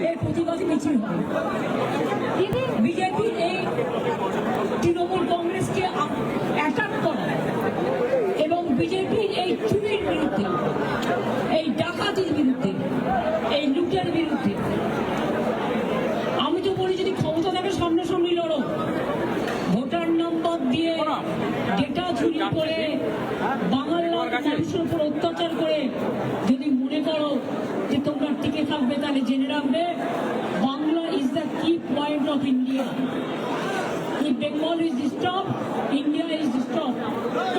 এর প্রতিবাদী মিছিল হবে। বিজেপি এই তৃণমূল কংগ্রেসকে অ্যাটাক করা এবং বিজেপির এই চুরির বিরুদ্ধে, এই ডাকাতির বিরুদ্ধে, এই লুটের বিরুদ্ধে আমি তো বলি যদি ক্ষমতা থাকে সামনাসামনি লড়ো। ভোটার নম্বর দিয়ে ডেটা চুরি করে বাংলার মানুষের উপর অত্যাচার করে যদি মনে করো যে তোমরা টিকে থাকবে, তাহলে জেনে রাখবে বাংলা ইজ দ্য কি point of India. If Bengal is disturbed, India is disturbed.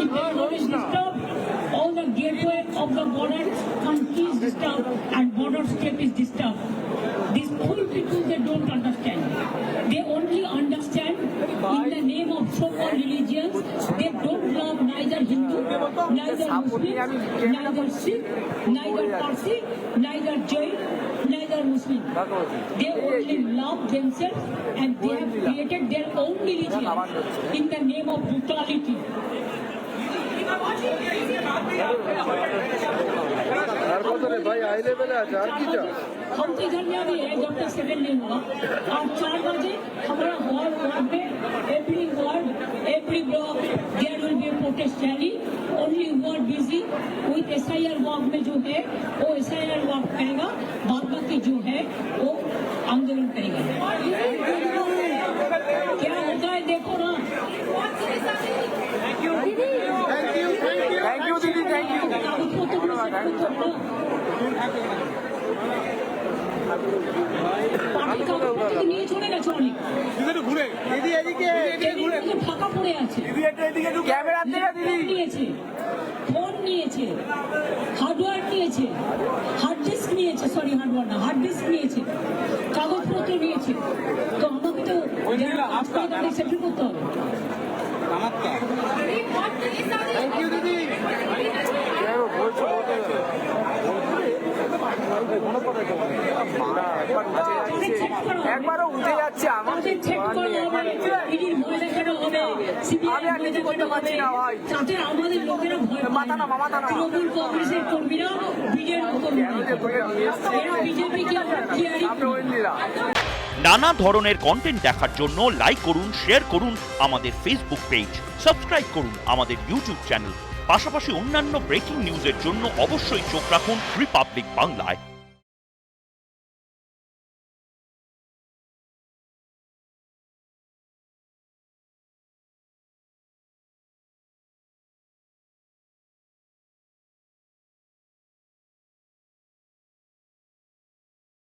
If Bengal is disturbed, all the gateway of the border country is disturbed and border state is disturbed. These poor people, they don't understand. They only understand in the name of so-called religions. They don't love neither Hindu, neither Muslim, neither Sikh, neither Parsi, neither Jain, neither Muslim. They only love themselves and they have created their own religion in the name of brutality. हम इधर में अभी है जब तक second नहीं हुआ और 4 बजे हमारा वार्ड में every block there will be a protest rally. Only who are busy with SIR work में जो है वो SIR work करेगा, बाद बाकी जो है वो आंदोलन करेगा। क्या होता है देखो ना। थैंक यू दीदी, थैंक यू। নিয়ে চলে গেছে অনেক ফাঁকা পড়ে আছে, নিয়েছে ফোন নিয়েছে, হার্ডওয়্যার নিয়েছে, হার্ড ডিস্ক নিয়েছে, সরি হার্ডওয়্যার না হার্ড ডিস্ক নিয়েছে, কাগজপত্র নিয়েছে। তো আমাকে তো সেটেল করতে হবে। একবারও উঠে যাচ্ছে আমাদের নানা ধরনের কন্টেন্ট দেখার জন্য লাইক করুন, শেয়ার করুন আমাদের ফেসবুক পেজ, সাবস্ক্রাইব করুন আমাদের ইউটিউব চ্যানেল। পাশাপাশি অন্যান্য ব্রেকিং নিউজের জন্য অবশ্যই চোখ রাখুন রিপাবলিক বাংলায়।